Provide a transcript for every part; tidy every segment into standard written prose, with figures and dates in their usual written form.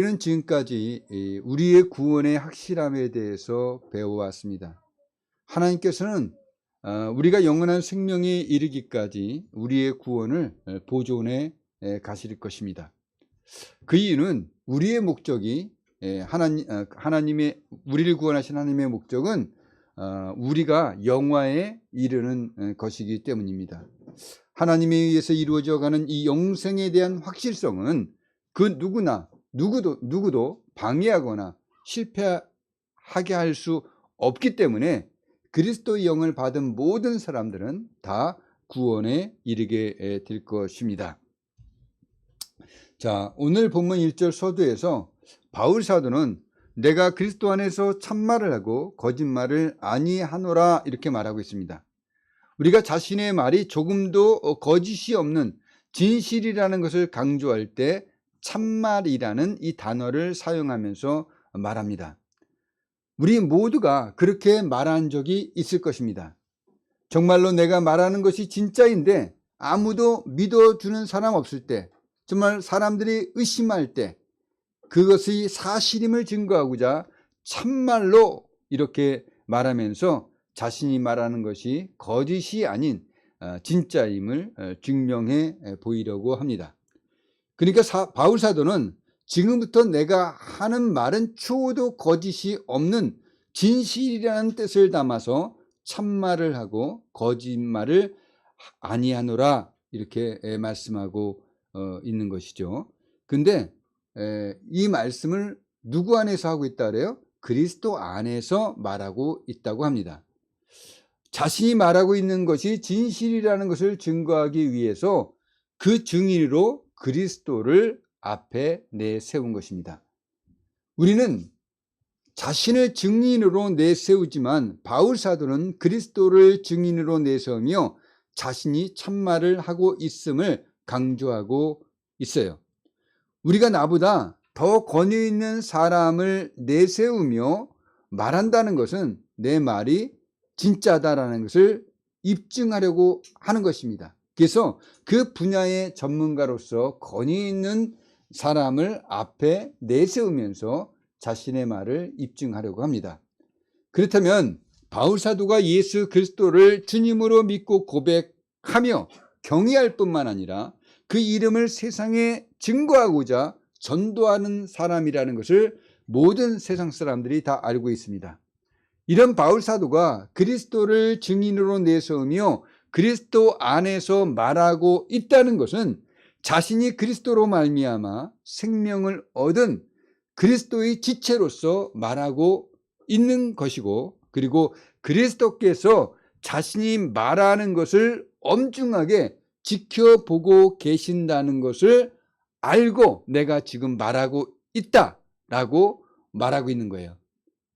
우리는 지금까지 우리의 구원의 확실함에 대해서 배워왔습니다. 하나님께서는 우리가 영원한 생명에 이르기까지 우리의 구원을 보존해 가실 것입니다. 그 이유는 우리의 목적이 하나님의 우리를 구원하신 하나님의 목적은 우리가 영화에 이르는 것이기 때문입니다. 하나님에 의해서 이루어져 가는 이 영생에 대한 확실성은 그 누구도 방해하거나 실패하게 할 수 없기 때문에 그리스도의 영을 받은 모든 사람들은 다 구원에 이르게 될 것입니다. 자, 오늘 본문 1절 서두에서 바울 사도는 내가 그리스도 안에서 참말을 하고 거짓말을 아니하노라 이렇게 말하고 있습니다. 우리가 자신의 말이 조금도 거짓이 없는 진실이라는 것을 강조할 때 참말이라는 이 단어를 사용하면서 말합니다. 우리 모두가 그렇게 말한 적이 있을 것입니다. 정말로 내가 말하는 것이 진짜인데 아무도 믿어주는 사람 없을 때, 정말 사람들이 의심할 때 그것이 사실임을 증거하고자 참말로 이렇게 말하면서 자신이 말하는 것이 거짓이 아닌 진짜임을 증명해 보이려고 합니다. 그러니까 바울 사도는 지금부터 내가 하는 말은 추호도 거짓이 없는 진실이라는 뜻을 담아서 참말을 하고 거짓말을 아니하노라 이렇게 말씀하고 있는 것이죠. 근데 이 말씀을 누구 안에서 하고 있다 그래요? 그리스도 안에서 말하고 있다고 합니다. 자신이 말하고 있는 것이 진실이라는 것을 증거하기 위해서 그 증인으로 그리스도를 앞에 내세운 것입니다. 우리는 자신을 증인으로 내세우지만 바울 사도는 그리스도를 증인으로 내세우며 자신이 참말을 하고 있음을 강조하고 있어요. 우리가 나보다 더 권위 있는 사람을 내세우며 말한다는 것은 내 말이 진짜다라는 것을 입증하려고 하는 것입니다. 그래서 그 분야의 전문가로서 권위 있는 사람을 앞에 내세우면서 자신의 말을 입증하려고 합니다. 그렇다면 바울 사도가 예수 그리스도를 주님으로 믿고 고백하며 경외할 뿐만 아니라 그 이름을 세상에 증거하고자 전도하는 사람이라는 것을 모든 세상 사람들이 다 알고 있습니다. 이런 바울 사도가 그리스도를 증인으로 내세우며 그리스도 안에서 말하고 있다는 것은 자신이 그리스도로 말미암아 생명을 얻은 그리스도의 지체로서 말하고 있는 것이고, 그리고 그리스도께서 자신이 말하는 것을 엄중하게 지켜보고 계신다는 것을 알고 내가 지금 말하고 있다라고 말하고 있는 거예요.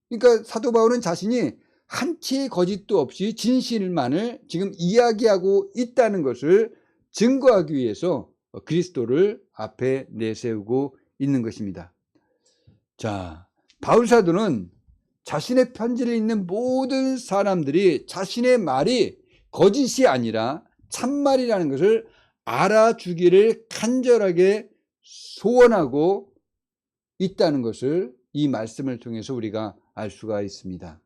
그러니까 사도 바울은 자신이 한치의 거짓도 없이 진실만을 지금 이야기하고 있다는 것을 증거하기 위해서 그리스도를 앞에 내세우고 있는 것입니다. 자, 바울 사도는 자신의 편지를 읽는 모든 사람들이 자신의 말이 거짓이 아니라 참말이라는 것을 알아주기를 간절하게 소원하고 있다는 것을 이 말씀을 통해서 우리가 알 수가 있습니다.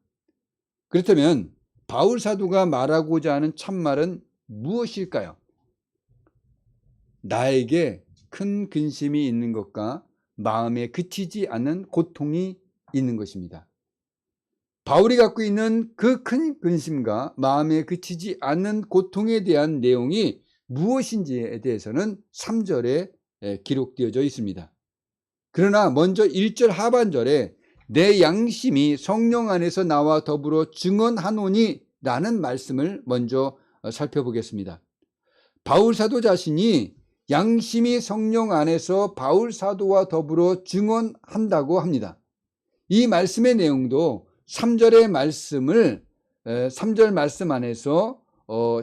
그렇다면 바울 사도가 말하고자 하는 참말은 무엇일까요? 나에게 큰 근심이 있는 것과 마음에 그치지 않는 고통이 있는 것입니다. 바울이 갖고 있는 그 큰 근심과 마음에 그치지 않는 고통에 대한 내용이 무엇인지에 대해서는 3절에 기록되어져 있습니다. 그러나 먼저 1절 하반절에 내 양심이 성령 안에서 나와 더불어 증언하노니 라는 말씀을 먼저 살펴보겠습니다. 바울 사도 자신이 양심이 성령 안에서 바울 사도와 더불어 증언한다고 합니다. 이 말씀의 내용도 3절의 말씀을 3절 말씀 안에서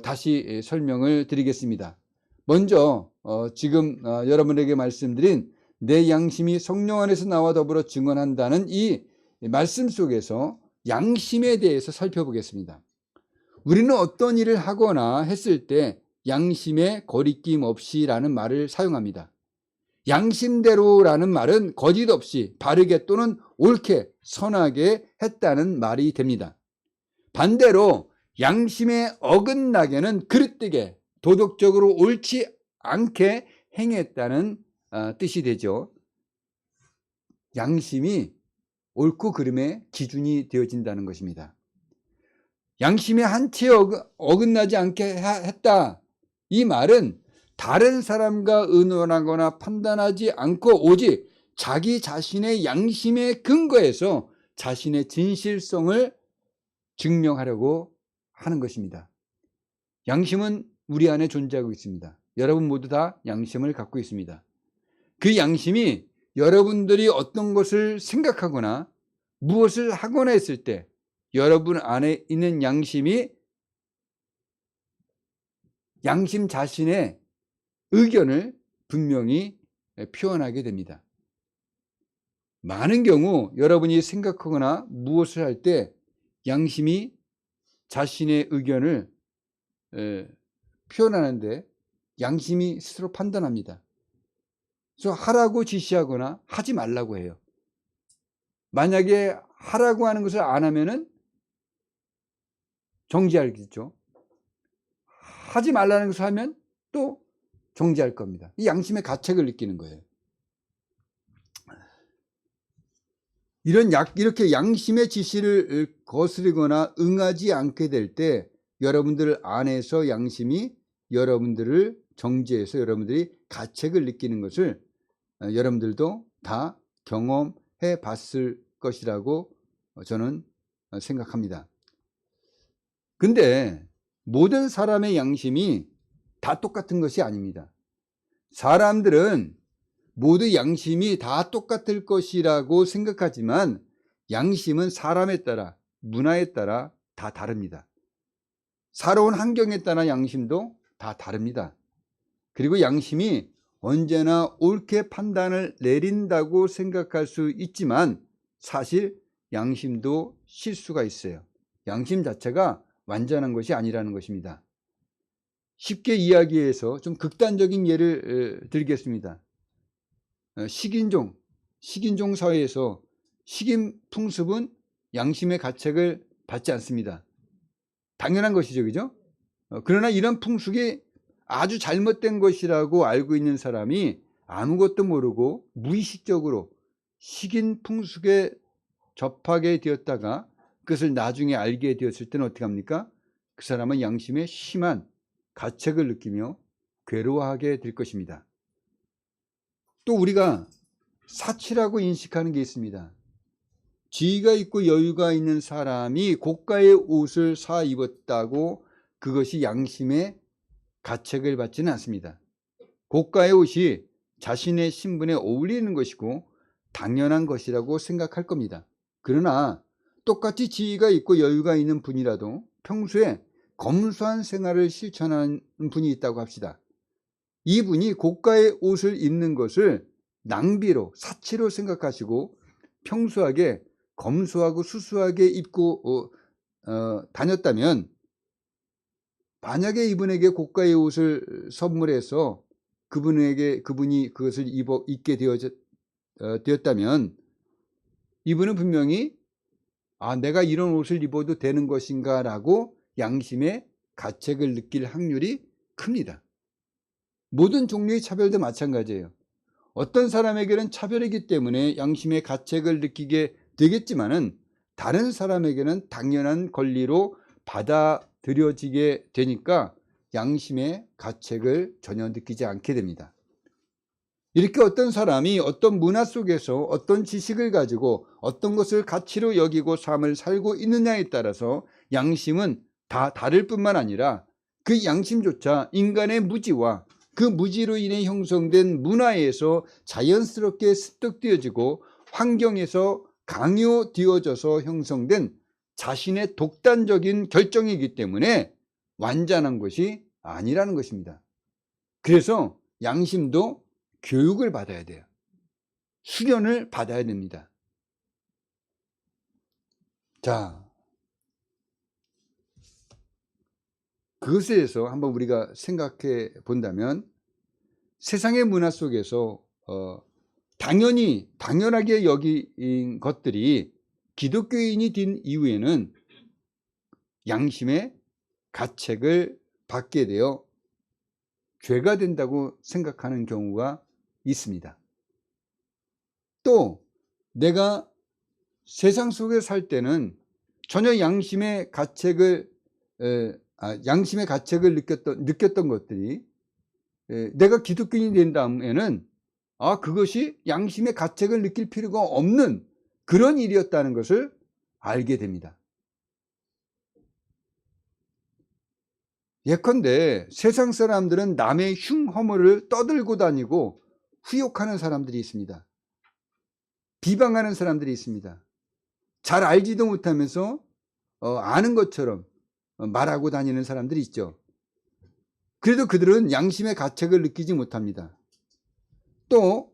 다시 설명을 드리겠습니다. 먼저 지금 여러분에게 말씀드린 내 양심이 성령 안에서 나와 더불어 증언한다는 이 말씀 속에서 양심에 대해서 살펴보겠습니다. 우리는 어떤 일을 하거나 했을 때 양심에 거리낌 없이라는 말을 사용합니다. 양심대로라는 말은 거짓 없이 바르게 또는 옳게 선하게 했다는 말이 됩니다. 반대로 양심에 어긋나게는 그릇되게 도덕적으로 옳지 않게 행했다는 뜻이 되죠. 양심이 옳고 그름의 기준이 되어진다는 것입니다. 양심에 한치에 어긋나지 않게 했다. 이 말은 다른 사람과 의논하거나 판단하지 않고 오직 자기 자신의 양심에 근거해서 자신의 진실성을 증명하려고 하는 것입니다. 양심은 우리 안에 존재하고 있습니다. 여러분 모두 다 양심을 갖고 있습니다. 그 양심이 여러분들이 어떤 것을 생각하거나 무엇을 하거나 했을 때 여러분 안에 있는 양심이 양심 자신의 의견을 분명히 표현하게 됩니다. 많은 경우 여러분이 생각하거나 무엇을 할 때 양심이 자신의 의견을 표현하는데 양심이 스스로 판단합니다. 그래서 하라고 지시하거나 하지 말라고 해요. 만약에 하라고 하는 것을 안 하면은 정지하겠죠. 하지 말라는 것을 하면 또 정지할 겁니다. 이 양심의 가책을 느끼는 거예요. 이렇게 양심의 지시를 거스르거나 응하지 않게 될 때 여러분들 안에서 양심이 여러분들을 정지해서 여러분들이 가책을 느끼는 것을 여러분들도 다 경험해 봤을 것이라고 저는 생각합니다. 근데 모든 사람의 양심이 다 똑같은 것이 아닙니다. 사람들은 모두 양심이 다 똑같을 것이라고 생각하지만 양심은 사람에 따라, 문화에 따라 다 다릅니다. 살아온 환경에 따라 양심도 다 다릅니다. 그리고 양심이 언제나 옳게 판단을 내린다고 생각할 수 있지만 사실 양심도 실수가 있어요. 양심 자체가 완전한 것이 아니라는 것입니다. 쉽게 이야기해서 좀 극단적인 예를 들겠습니다. 식인종 사회에서 식인 풍습은 양심의 가책을 받지 않습니다. 당연한 것이죠, 그죠? 그러나 이런 풍습이 아주 잘못된 것이라고 알고 있는 사람이 아무것도 모르고 무의식적으로 식인 풍습에 접하게 되었다가 그것을 나중에 알게 되었을 때는 어떻게 합니까? 그 사람은 양심에 심한 가책을 느끼며 괴로워하게 될 것입니다. 또 우리가 사치라고 인식하는 게 있습니다. 지위가 있고 여유가 있는 사람이 고가의 옷을 사 입었다고 그것이 양심의 가책을 받지는 않습니다. 고가의 옷이 자신의 신분에 어울리는 것이고 당연한 것이라고 생각할 겁니다. 그러나 똑같이 지위가 있고 여유가 있는 분이라도 평소에 검소한 생활을 실천하는 분이 있다고 합시다. 이분이 고가의 옷을 입는 것을 낭비로, 사치로 생각하시고 평소하게 검소하고 수수하게 입고 다녔다면 만약에 이분에게 고가의 옷을 선물해서 그분이 그것을 입게 되었다면 이분은 분명히 내가 이런 옷을 입어도 되는 것인가 라고 양심의 가책을 느낄 확률이 큽니다. 모든 종류의 차별도 마찬가지예요. 어떤 사람에게는 차별이기 때문에 양심의 가책을 느끼게 되겠지만은 다른 사람에게는 당연한 권리로 받아들여지게 되니까 양심의 가책을 전혀 느끼지 않게 됩니다. 이렇게 어떤 사람이 어떤 문화 속에서 어떤 지식을 가지고 어떤 것을 가치로 여기고 삶을 살고 있느냐에 따라서 양심은 다 다를 뿐만 아니라 그 양심조차 인간의 무지와 그 무지로 인해 형성된 문화에서 자연스럽게 습득되어지고 환경에서 강요되어져서 형성된 자신의 독단적인 결정이기 때문에 완전한 것이 아니라는 것입니다. 그래서 양심도 교육을 받아야 돼요. 수련을 받아야 됩니다. 자, 그것에 대해서 한번 우리가 생각해 본다면 세상의 문화 속에서 당연하게 여긴 것들이 기독교인이 된 이후에는 양심의 가책을 받게 되어 죄가 된다고 생각하는 경우가 있습니다. 또 내가 세상 속에 살 때는 전혀 양심의 가책을 느꼈던 것들이 내가 기독교인이 된 다음에는 그것이 양심의 가책을 느낄 필요가 없는 그런 일이었다는 것을 알게 됩니다. 예컨대 세상 사람들은 남의 흉허물을 떠들고 다니고 후욕하는 사람들이 있습니다. 비방하는 사람들이 있습니다. 잘 알지도 못하면서 아는 것처럼 말하고 다니는 사람들이 있죠. 그래도 그들은 양심의 가책을 느끼지 못합니다. 또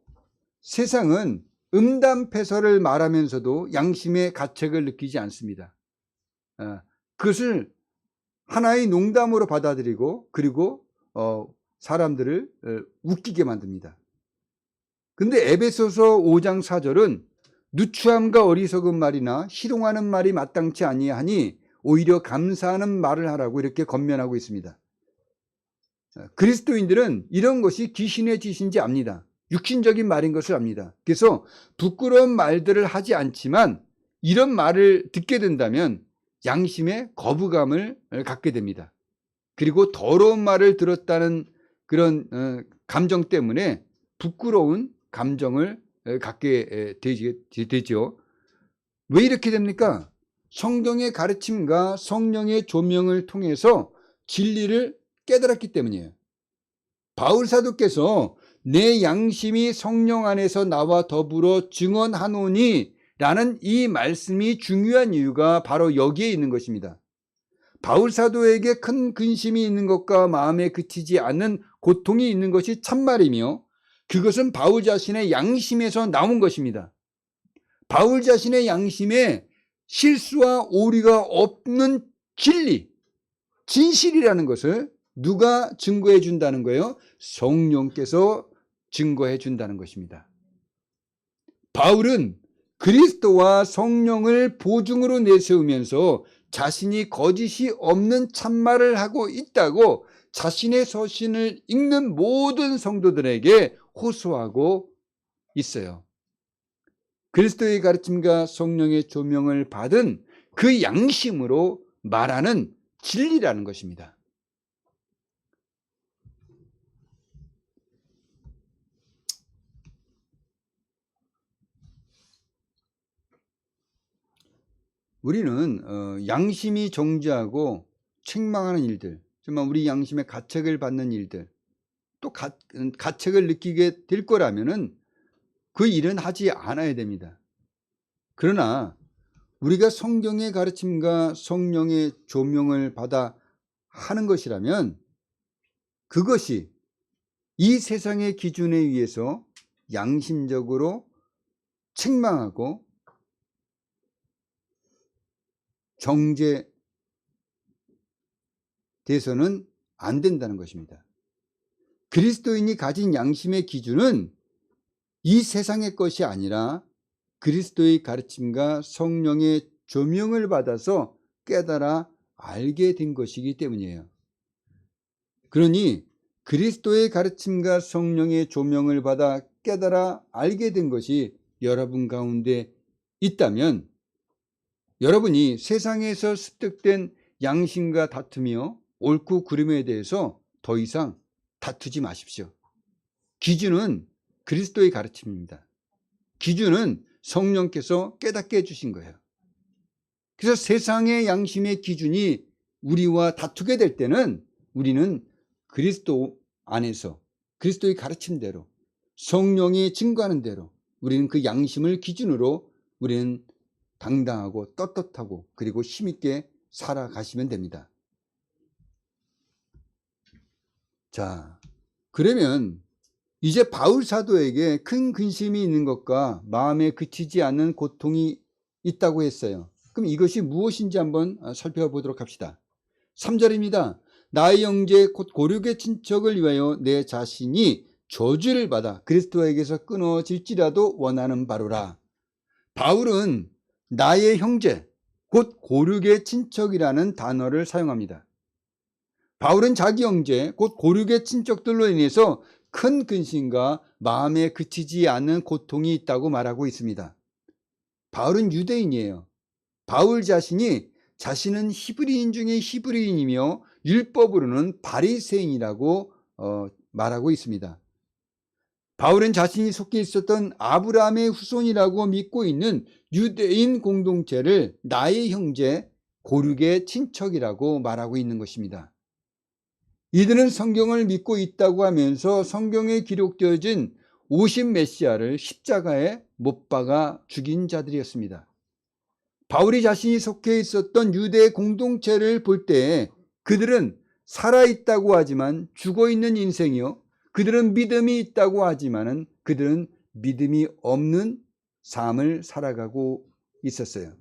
세상은 음담패설을 말하면서도 양심의 가책을 느끼지 않습니다. 그것을 하나의 농담으로 받아들이고 그리고 사람들을 웃기게 만듭니다. 근데 에베소서 5장 4절은 누추함과 어리석은 말이나 희롱하는 말이 마땅치 아니하니 오히려 감사하는 말을 하라고 이렇게 권면하고 있습니다. 그리스도인들은 이런 것이 귀신의 짓인지 압니다. 육신적인 말인 것을 압니다. 그래서 부끄러운 말들을 하지 않지만 이런 말을 듣게 된다면 양심의 거부감을 갖게 됩니다. 그리고 더러운 말을 들었다는 그런 감정 때문에 부끄러운 감정을 갖게 되죠. 왜 이렇게 됩니까? 성경의 가르침과 성령의 조명을 통해서 진리를 깨달았기 때문이에요. 바울 사도께서 내 양심이 성령 안에서 나와 더불어 증언하노니 라는 이 말씀이 중요한 이유가 바로 여기에 있는 것입니다. 바울 사도에게 큰 근심이 있는 것과 마음에 그치지 않는 고통이 있는 것이 참말이며 그것은 바울 자신의 양심에서 나온 것입니다. 바울 자신의 양심에 실수와 오류가 없는 진리, 진실이라는 것을 누가 증거해 준다는 거예요? 성령께서 증거해 준다는 것입니다. 바울은 그리스도와 성령을 보증으로 내세우면서 자신이 거짓이 없는 참말을 하고 있다고 자신의 서신을 읽는 모든 성도들에게 호소하고 있어요. 그리스도의 가르침과 성령의 조명을 받은 그 양심으로 말하는 진리라는 것입니다. 우리는 양심이 정죄하고 책망하는 일들, 정말 우리 양심의 가책을 받는 일들, 또 가책을 느끼게 될 거라면은 그 일은 하지 않아야 됩니다. 그러나 우리가 성경의 가르침과 성령의 조명을 받아 하는 것이라면 그것이 이 세상의 기준에 의해서 양심적으로 책망하고 정죄돼서는 안 된다는 것입니다. 그리스도인이 가진 양심의 기준은 이 세상의 것이 아니라 그리스도의 가르침과 성령의 조명을 받아서 깨달아 알게 된 것이기 때문이에요. 그러니 그리스도의 가르침과 성령의 조명을 받아 깨달아 알게 된 것이 여러분 가운데 있다면 여러분이 세상에서 습득된 양심과 다투며 옳고 그름에 대해서 더 이상 다투지 마십시오. 기준은 그리스도의 가르침입니다. 기준은 성령께서 깨닫게 해주신 거예요. 그래서 세상의 양심의 기준이 우리와 다투게 될 때는 우리는 그리스도 안에서 그리스도의 가르침대로 성령이 증거하는 대로 우리는 그 양심을 기준으로 우리는 당당하고 떳떳하고 그리고 힘있게 살아가시면 됩니다. 자, 그러면 이제 바울 사도에게 큰 근심이 있는 것과 마음에 그치지 않는 고통이 있다고 했어요. 그럼 이것이 무엇인지 한번 살펴보도록 합시다. 3절입니다. 나의 형제 곧 고륙의 친척을 위하여 내 자신이 저주를 받아 그리스도에게서 끊어질지라도 원하는 바로라. 바울은 나의 형제, 곧 고륙의 친척이라는 단어를 사용합니다. 바울은 자기 형제, 곧 고륙의 친척들로 인해서 큰 근심과 마음에 그치지 않는 고통이 있다고 말하고 있습니다. 바울은 유대인이에요. 바울 자신은 히브리인 중에 히브리인이며 율법으로는 바리새인이라고 말하고 있습니다. 바울은 자신이 속해 있었던 아브라함의 후손이라고 믿고 있는 유대인 공동체를 나의 형제, 고륙의 친척이라고 말하고 있는 것입니다. 이들은 성경을 믿고 있다고 하면서 성경에 기록되어진 오신 메시아를 십자가에 못 박아 죽인 자들이었습니다. 바울이 자신이 속해 있었던 유대 공동체를 볼 때 그들은 살아있다고 하지만 죽어있는 인생이요, 그들은 믿음이 있다고 하지만 그들은 믿음이 없는 삶을 살아가고 있었어요.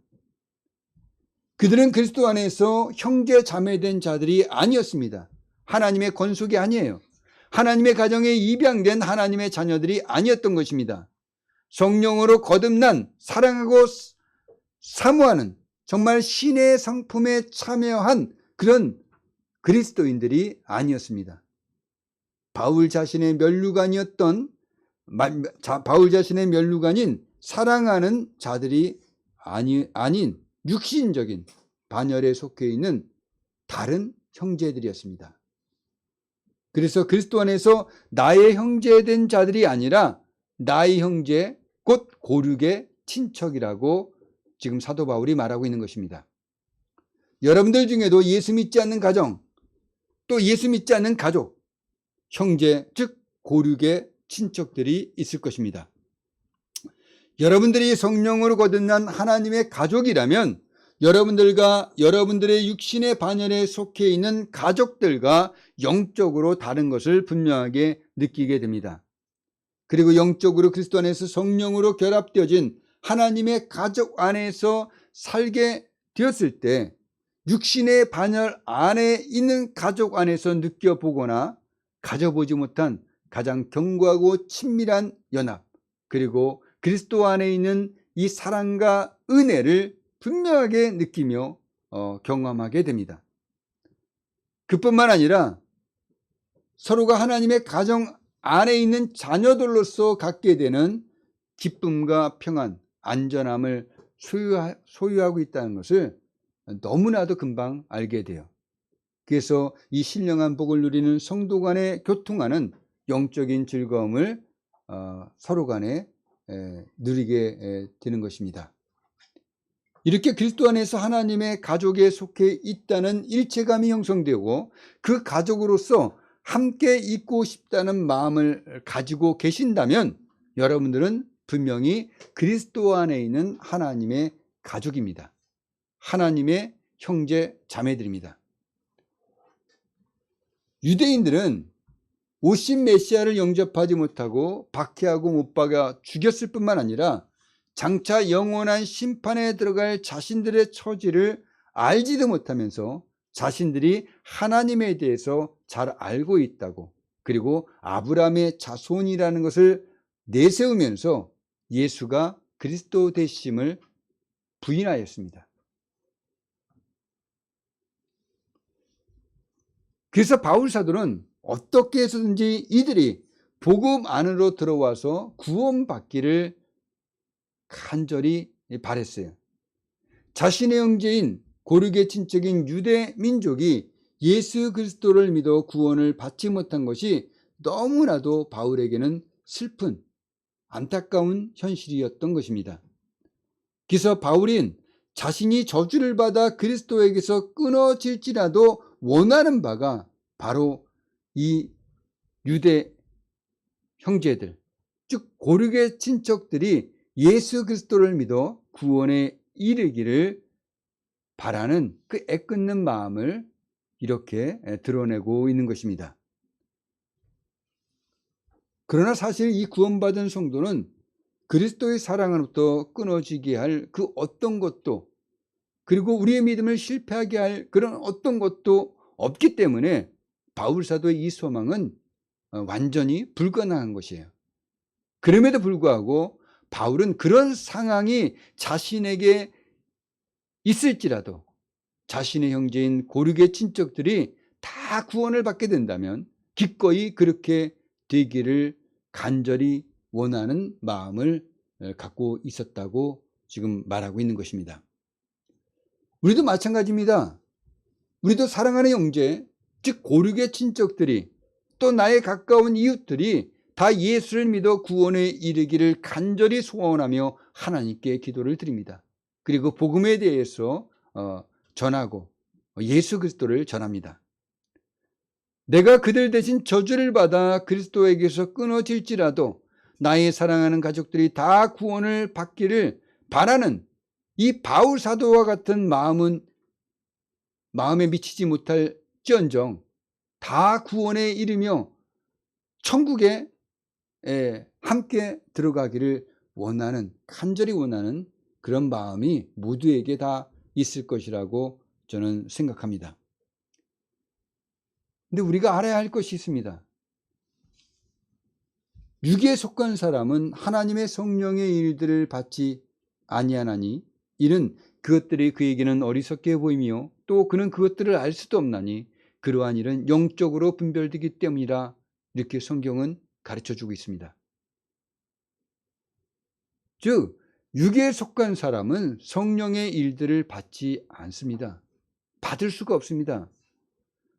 그들은 그리스도 안에서 형제 자매된 자들이 아니었습니다. 하나님의 권속이 아니에요. 하나님의 가정에 입양된 하나님의 자녀들이 아니었던 것입니다. 성령으로 거듭난, 사랑하고 사모하는, 정말 신의 성품에 참여한 그런 그리스도인들이 아니었습니다. 바울 자신의 면류관인 사랑하는 자들이 아닌 육신적인 반열에 속해 있는 다른 형제들이었습니다. 그래서 그리스도 안에서 나의 형제된 자들이 아니라 나의 형제, 곧 고륙의 친척이라고 지금 사도 바울이 말하고 있는 것입니다. 여러분들 중에도 예수 믿지 않는 가정, 또 예수 믿지 않는 가족, 형제, 즉 고륙의 친척들이 있을 것입니다. 여러분들이 성령으로 거듭난 하나님의 가족이라면 여러분들의 육신의 반열에 속해 있는 가족들과 영적으로 다른 것을 분명하게 느끼게 됩니다. 그리고 영적으로 그리스도 안에서 성령으로 결합되어진 하나님의 가족 안에서 살게 되었을 때 육신의 반열 안에 있는 가족 안에서 느껴보거나 가져보지 못한 가장 견고하고 친밀한 연합, 그리고 그리스도 안에 있는 이 사랑과 은혜를 분명하게 느끼며 경험하게 됩니다. 그뿐만 아니라 서로가 하나님의 가정 안에 있는 자녀들로서 갖게 되는 기쁨과 평안, 안전함을 소유하고 있다는 것을 너무나도 금방 알게 돼요. 그래서 이 신령한 복을 누리는 성도 간에 교통하는 영적인 즐거움을 서로 간에 누리게 되는 것입니다. 이렇게 그리스도 안에서 하나님의 가족에 속해 있다는 일체감이 형성되고 그 가족으로서 함께 있고 싶다는 마음을 가지고 계신다면 여러분들은 분명히 그리스도 안에 있는 하나님의 가족입니다. 하나님의 형제 자매들입니다. 유대인들은 오신 메시아를 영접하지 못하고 박해하고 못 박아 죽였을 뿐만 아니라 장차 영원한 심판에 들어갈 자신들의 처지를 알지도 못하면서 자신들이 하나님에 대해서 잘 알고 있다고, 그리고 아브라함의 자손이라는 것을 내세우면서 예수가 그리스도 되심을 부인하였습니다. 그래서 바울 사도는 어떻게 해서든지 이들이 복음 안으로 들어와서 구원받기를 간절히 바랬어요. 자신의 형제인 고륙의 친척인 유대 민족이 예수 그리스도를 믿어 구원을 받지 못한 것이 너무나도 바울에게는 슬픈 안타까운 현실이었던 것입니다. 그래서 바울은 자신이 저주를 받아 그리스도에게서 끊어질지라도 원하는 바가 바로 이 유대 형제들, 즉 고륙의 친척들이 예수 그리스도를 믿어 구원에 이르기를 바라는 그 애끓는 마음을 이렇게 드러내고 있는 것입니다. 그러나 사실 이 구원받은 성도는 그리스도의 사랑으로부터 끊어지게 할 그 어떤 것도, 그리고 우리의 믿음을 실패하게 할 그런 어떤 것도 없기 때문에 바울 사도의 이 소망은 완전히 불가능한 것이에요. 그럼에도 불구하고 바울은 그런 상황이 자신에게 있을지라도 자신의 형제인 고르게 친척들이 다 구원을 받게 된다면 기꺼이 그렇게 되기를 간절히 원하는 마음을 갖고 있었다고 지금 말하고 있는 것입니다. 우리도 마찬가지입니다. 우리도 사랑하는 형제, 즉 고르게 친척들이 또 나의 가까운 이웃들이 다 예수를 믿어 구원에 이르기를 간절히 소원하며 하나님께 기도를 드립니다. 그리고 복음에 대해서 전하고 예수 그리스도를 전합니다. 내가 그들 대신 저주를 받아 그리스도에게서 끊어질지라도 나의 사랑하는 가족들이 다 구원을 받기를 바라는 이 바울 사도와 같은 마음에 미치지 못할지언정 다 구원에 이르며 천국에 함께 들어가기를 간절히 원하는 그런 마음이 모두에게 다 있을 것이라고 저는 생각합니다. 근데 우리가 알아야 할 것이 있습니다. 육에 속한 사람은 하나님의 성령의 일들을 받지 아니하나니 이는 그것들이 그에게는 어리석게 보이며 또 그는 그것들을 알 수도 없나니 그러한 일은 영적으로 분별되기 때문이라 이렇게 성경은 가르쳐주고 있습니다. 즉 육에 속한 사람은 성령의 일들을 받지 않습니다. 받을 수가 없습니다.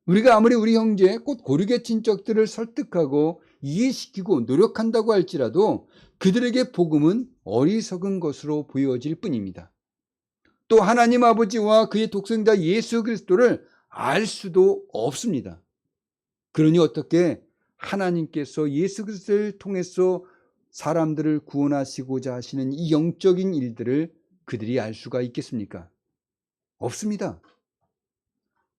우리가 아무리 우리 형제 곧 고르게 친척들을 설득하고 이해시키고 노력한다고 할지라도 그들에게 복음은 어리석은 것으로 보여질 뿐입니다. 또 하나님 아버지와 그의 독생자 예수 그리스도를 알 수도 없습니다. 그러니 어떻게 하나님께서 예수 그리스도를 통해서 사람들을 구원하시고자 하시는 이 영적인 일들을 그들이 알 수가 있겠습니까? 없습니다.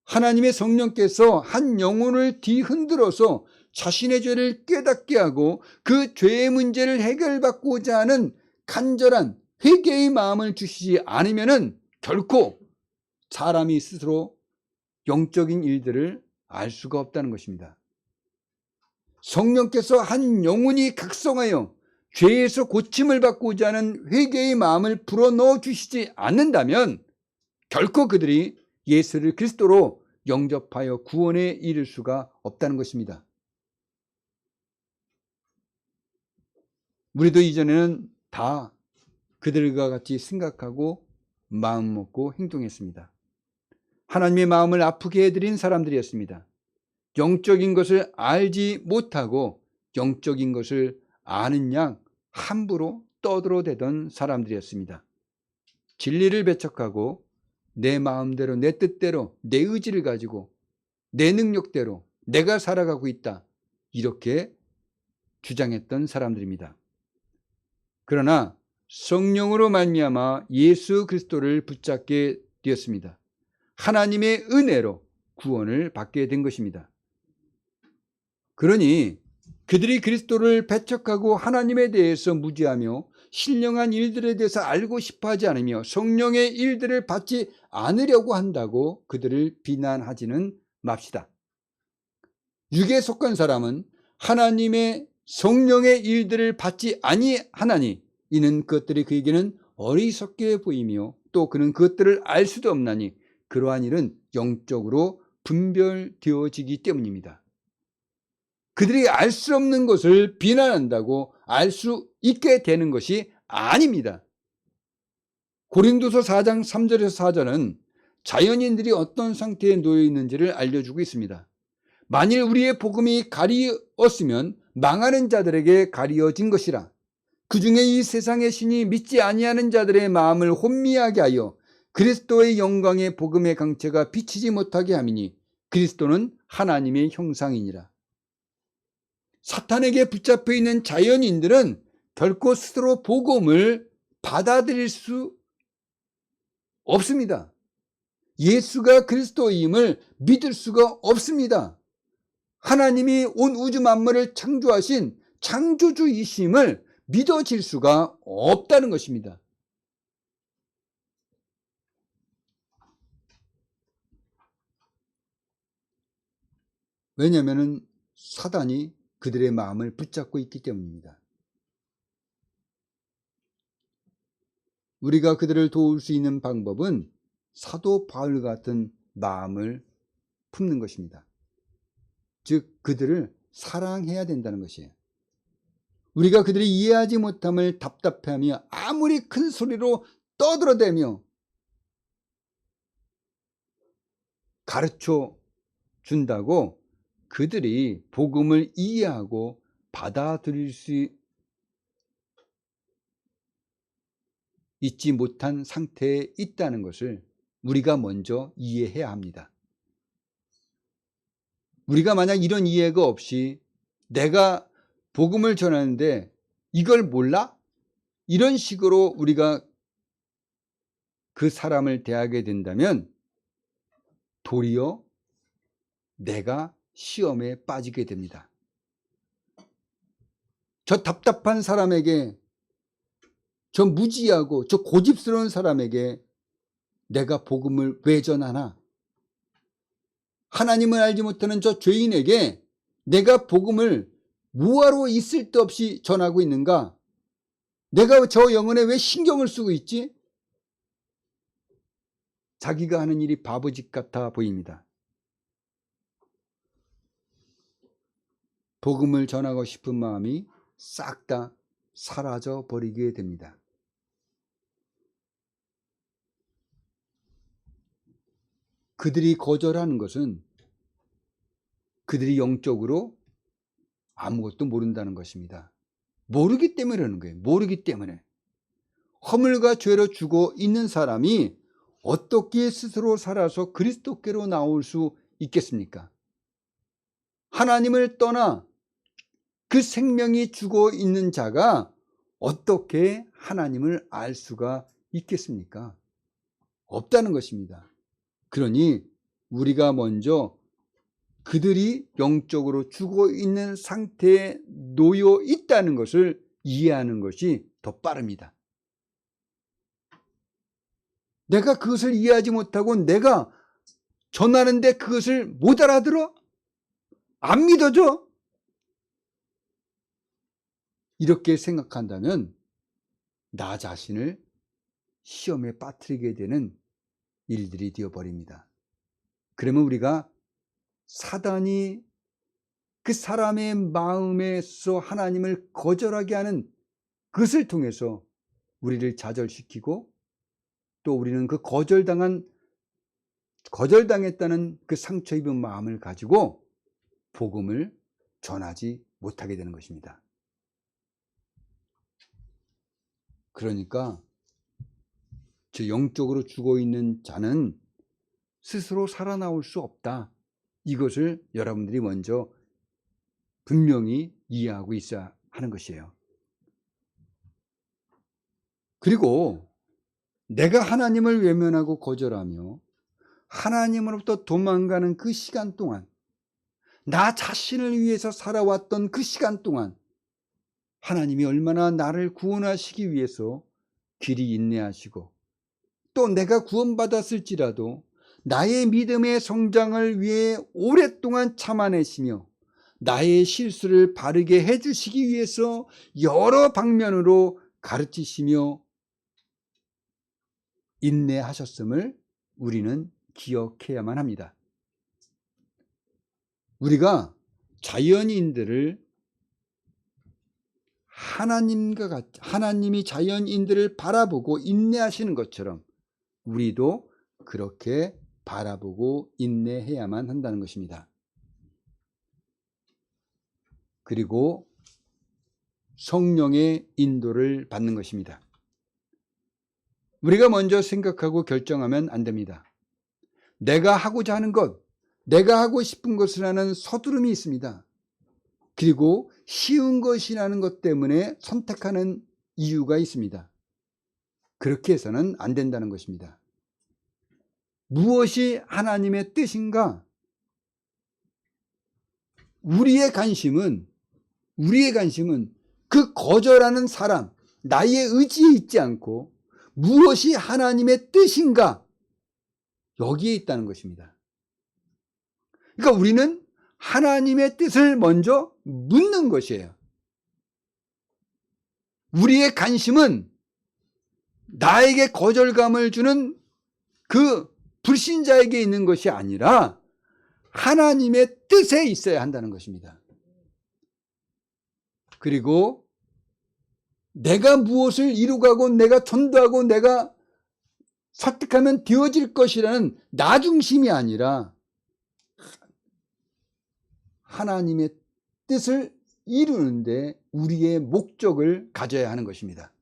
하나님의 성령께서 한 영혼을 뒤흔들어서 자신의 죄를 깨닫게 하고 그 죄의 문제를 해결받고자 하는 간절한 회개의 마음을 주시지 않으면은 결코 사람이 스스로 영적인 일들을 알 수가 없다는 것입니다. 성령께서 한 영혼이 각성하여 죄에서 고침을 받고자 하는 회개의 마음을 불어넣어 주시지 않는다면 결코 그들이 예수를 그리스도로 영접하여 구원에 이를 수가 없다는 것입니다. 우리도 이전에는 다 그들과 같이 생각하고 마음 먹고 행동했습니다. 하나님의 마음을 아프게 해드린 사람들이었습니다. 영적인 것을 알지 못하고 영적인 것을 아는 양 함부로 떠들어대던 사람들이었습니다. 진리를 배척하고 내 마음대로 내 뜻대로 내 의지를 가지고 내 능력대로 내가 살아가고 있다 이렇게 주장했던 사람들입니다. 그러나 성령으로 말미암아 예수 그리스도를 붙잡게 되었습니다. 하나님의 은혜로 구원을 받게 된 것입니다. 그러니 그들이 그리스도를 배척하고 하나님에 대해서 무지하며 신령한 일들에 대해서 알고 싶어하지 않으며 성령의 일들을 받지 않으려고 한다고 그들을 비난하지는 맙시다. 육에 속한 사람은 하나님의 성령의 일들을 받지 아니하나니 이는 그것들이 그에게는 어리석게 보이며 또 그는 그것들을 알 수도 없나니 그러한 일은 영적으로 분별되어지기 때문입니다. 그들이 알 수 없는 것을 비난한다고 알 수 있게 되는 것이 아닙니다. 고린도서 4장 3절에서 4절은 자연인들이 어떤 상태에 놓여 있는지를 알려주고 있습니다. 만일 우리의 복음이 가리었으면 망하는 자들에게 가리어진 것이라. 그 중에 이 세상의 신이 믿지 아니하는 자들의 마음을 혼미하게 하여 그리스도의 영광의 복음의 강체가 비치지 못하게 함이니 그리스도는 하나님의 형상이니라. 사탄에게 붙잡혀 있는 자연인들은 결코 스스로 복음을 받아들일 수 없습니다. 예수가 그리스도임을 믿을 수가 없습니다. 하나님이 온 우주 만물을 창조하신 창조주이심을 믿어질 수가 없다는 것입니다. 왜냐하면 사단이 그들의 마음을 붙잡고 있기 때문입니다. 우리가 그들을 도울 수 있는 방법은 사도 바울 같은 마음을 품는 것입니다. 즉 그들을 사랑해야 된다는 것이에요. 우리가 그들이 이해하지 못함을 답답해하며 아무리 큰 소리로 떠들어대며 가르쳐 준다고 그들이 복음을 이해하고 받아들일 수 있지 못한 상태에 있다는 것을 우리가 먼저 이해해야 합니다. 우리가 만약 이런 이해가 없이 내가 복음을 전하는데 이걸 몰라? 이런 식으로 우리가 그 사람을 대하게 된다면 도리어 내가 시험에 빠지게 됩니다. 저 답답한 사람에게, 저 무지하고 저 고집스러운 사람에게 내가 복음을 왜 전하나? 하나님을 알지 못하는 저 죄인에게 내가 복음을 뭐하러 있을 데 없이 전하고 있는가? 내가 저 영혼에 왜 신경을 쓰고 있지? 자기가 하는 일이 바보짓 같아 보입니다. 복음을 전하고 싶은 마음이 싹 다 사라져 버리게 됩니다. 그들이 거절하는 것은 그들이 영적으로 아무것도 모른다는 것입니다. 모르기 때문에 그러는 거예요. 모르기 때문에. 허물과 죄로 죽어 있는 사람이 어떻게 스스로 살아서 그리스도께로 나올 수 있겠습니까? 하나님을 떠나 그 생명이 죽어 있는 자가 어떻게 하나님을 알 수가 있겠습니까? 없다는 것입니다. 그러니 우리가 먼저 그들이 영적으로 죽어 있는 상태에 놓여 있다는 것을 이해하는 것이 더 빠릅니다. 내가 그것을 이해하지 못하고 내가 전하는데 그것을 못 알아들어? 안 믿어져? 이렇게 생각한다면 나 자신을 시험에 빠뜨리게 되는 일들이 되어버립니다. 그러면 우리가 사단이 그 사람의 마음에서 하나님을 거절하게 하는 그것을 통해서 우리를 좌절시키고 또 우리는 그 거절당했다는 그 상처 입은 마음을 가지고 복음을 전하지 못하게 되는 것입니다. 그러니까 저 영적으로 죽어 있는 자는 스스로 살아나올 수 없다. 이것을 여러분들이 먼저 분명히 이해하고 있어야 하는 것이에요. 그리고 내가 하나님을 외면하고 거절하며 하나님으로부터 도망가는 그 시간 동안, 나 자신을 위해서 살아왔던 그 시간 동안 하나님이 얼마나 나를 구원하시기 위해서 길이 인내하시고 또 내가 구원받았을지라도 나의 믿음의 성장을 위해 오랫동안 참아내시며 나의 실수를 바르게 해주시기 위해서 여러 방면으로 가르치시며 인내하셨음을 우리는 기억해야만 합니다. 우리가 자연인들을 하나님이 자연인들을 바라보고 인내하시는 것처럼 우리도 그렇게 바라보고 인내해야만 한다는 것입니다. 그리고 성령의 인도를 받는 것입니다. 우리가 먼저 생각하고 결정하면 안 됩니다. 내가 하고자 하는 것, 내가 하고 싶은 것을 하는 서두름이 있습니다. 그리고 쉬운 것이라는 것 때문에 선택하는 이유가 있습니다. 그렇게 해서는 안 된다는 것입니다. 무엇이 하나님의 뜻인가? 우리의 관심은 그 거절하는 사람, 나의 의지에 있지 않고 무엇이 하나님의 뜻인가? 여기에 있다는 것입니다. 그러니까 우리는 하나님의 뜻을 먼저 묻는 것이에요. 우리의 관심은 나에게 거절감을 주는 그 불신자에게 있는 것이 아니라 하나님의 뜻에 있어야 한다는 것입니다. 그리고 내가 무엇을 이루가고 내가 전도하고 내가 설득하면 되어질 것이라는 나 중심이 아니라 하나님의 뜻을 이루는데 우리의 목적을 가져야 하는 것입니다.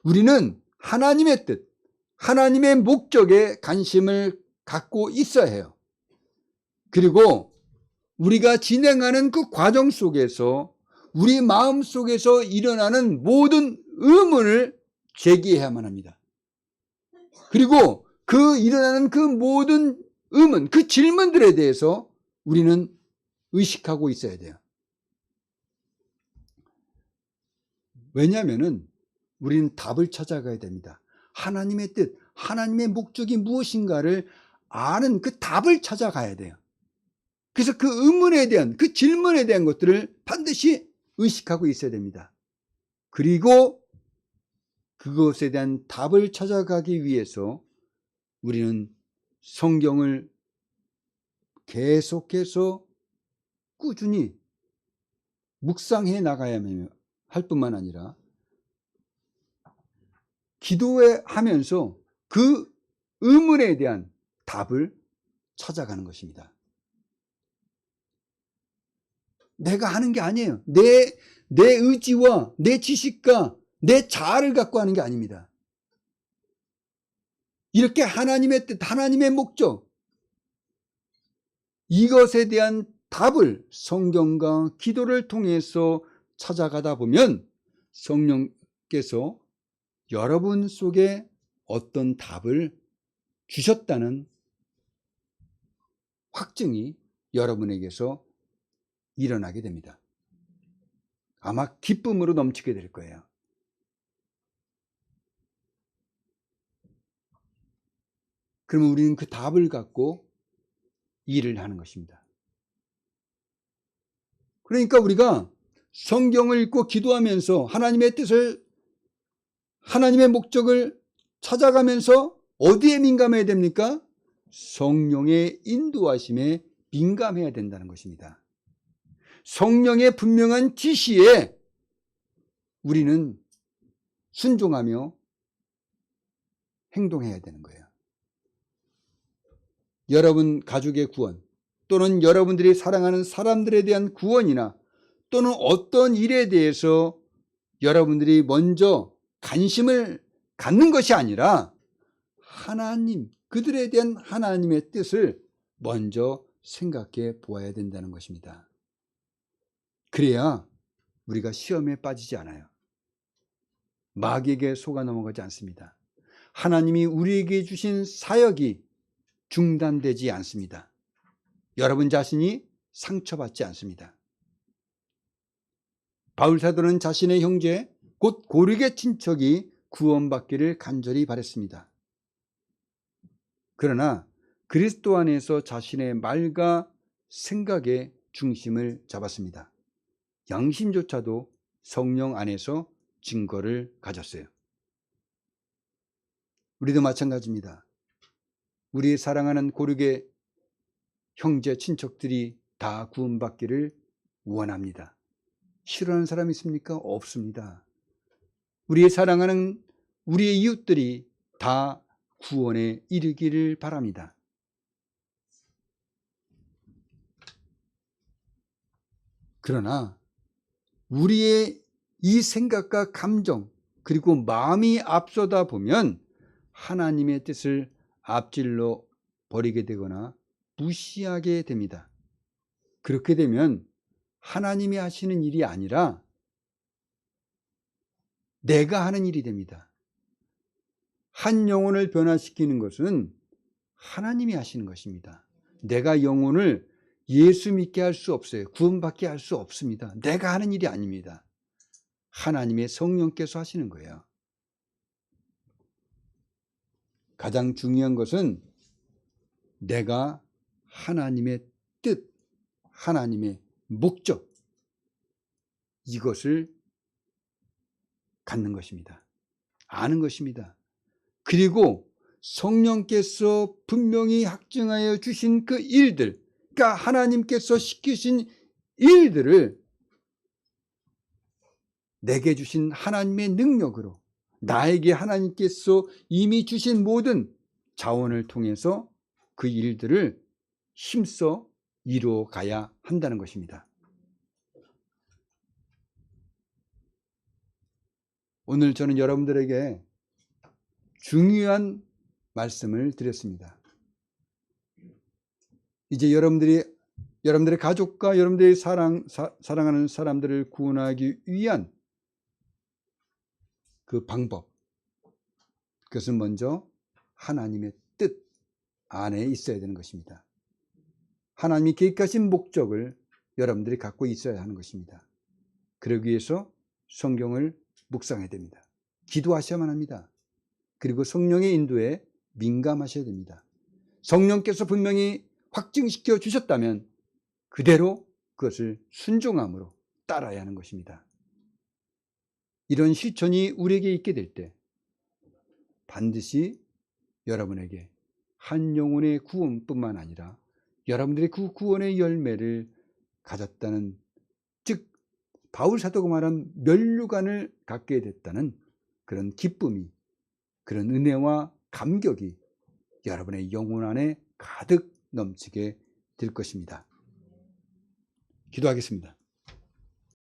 우리는 하나님의 뜻, 하나님의 목적에 관심을 갖고 있어야 해요. 그리고 우리가 진행하는 그 과정 속에서 우리 마음 속에서 일어나는 모든 의문을 제기해야만 합니다. 그리고 그 일어나는 그 모든 의문, 그 질문들에 대해서 우리는 의식하고 있어야 돼요. 왜냐하면 우리는 답을 찾아가야 됩니다. 하나님의 뜻, 하나님의 목적이 무엇인가를 아는 그 답을 찾아가야 돼요. 그래서 그 의문에 대한, 그 질문에 대한 것들을 반드시 의식하고 있어야 됩니다. 그리고 그것에 대한 답을 찾아가기 위해서 우리는 성경을 계속해서 꾸준히 묵상해 나가야 할 뿐만 아니라 기도하면서 그 의문에 대한 답을 찾아가는 것입니다. 내가 하는 게 아니에요. 내 의지와 내 지식과 내 자아를 갖고 하는 게 아닙니다. 이렇게 하나님의 뜻, 하나님의 목적, 이것에 대한 답을 성경과 기도를 통해서 찾아가다 보면 성령께서 여러분 속에 어떤 답을 주셨다는 확증이 여러분에게서 일어나게 됩니다. 아마 기쁨으로 넘치게 될 거예요. 그러면 우리는 그 답을 갖고 일을 하는 것입니다. 그러니까 우리가 성경을 읽고 기도하면서 하나님의 뜻을, 하나님의 목적을 찾아가면서 어디에 민감해야 됩니까? 성령의 인도하심에 민감해야 된다는 것입니다. 성령의 분명한 지시에 우리는 순종하며 행동해야 되는 거예요. 여러분 가족의 구원, 또는 여러분들이 사랑하는 사람들에 대한 구원이나 또는 어떤 일에 대해서 여러분들이 먼저 관심을 갖는 것이 아니라 하나님, 그들에 대한 하나님의 뜻을 먼저 생각해 보아야 된다는 것입니다. 그래야 우리가 시험에 빠지지 않아요. 마귀에게 속아 넘어가지 않습니다. 하나님이 우리에게 주신 사역이 중단되지 않습니다. 여러분 자신이 상처받지 않습니다. 바울 사도는 자신의 형제, 곧 고르게 친척이 구원받기를 간절히 바랬습니다. 그러나 그리스도 안에서 자신의 말과 생각의 중심을 잡았습니다. 양심조차도 성령 안에서 증거를 가졌어요. 우리도 마찬가지입니다. 우리 사랑하는 고르게 형제, 친척들이 다 구원받기를 원합니다. 싫어하는 사람이 있습니까? 없습니다. 우리의 사랑하는 우리의 이웃들이 다 구원에 이르기를 바랍니다. 그러나 우리의 이 생각과 감정 그리고 마음이 앞서다 보면 하나님의 뜻을 앞질러 버리게 되거나 무시하게 됩니다. 그렇게 되면 하나님이 하시는 일이 아니라 내가 하는 일이 됩니다. 한 영혼을 변화시키는 것은 하나님이 하시는 것입니다. 내가 영혼을 예수 믿게 할 수 없어요. 구원받게 할 수 없습니다. 내가 하는 일이 아닙니다. 하나님의 성령께서 하시는 거예요. 가장 중요한 것은 내가 하나님의 뜻, 하나님의 목적, 이것을 갖는 것입니다. 아는 것입니다. 그리고 성령께서 분명히 확증하여 주신 그 일들, 그러니까 하나님께서 시키신 일들을 내게 주신 하나님의 능력으로, 나에게 하나님께서 이미 주신 모든 자원을 통해서 그 일들을 힘써 이루어 가야 한다는 것입니다. 오늘 저는 여러분들에게 중요한 말씀을 드렸습니다. 이제 여러분들의 가족과 여러분들의 사랑하는 사람들을 구원하기 위한 그 방법, 그것은 먼저 하나님의 뜻 안에 있어야 되는 것입니다. 하나님이 계획하신 목적을 여러분들이 갖고 있어야 하는 것입니다. 그러기 위해서 성경을 묵상해야 됩니다. 기도하셔야만 합니다. 그리고 성령의 인도에 민감하셔야 됩니다. 성령께서 분명히 확증시켜 주셨다면 그대로 그것을 순종함으로 따라야 하는 것입니다. 이런 실천이 우리에게 있게 될 때 반드시 여러분에게 한 영혼의 구원뿐만 아니라 여러분들의 그 구원의 열매를 가졌다는, 즉 바울 사도가 말한 면류관을 갖게 됐다는 그런 기쁨이, 그런 은혜와 감격이 여러분의 영혼 안에 가득 넘치게 될 것입니다. 기도하겠습니다.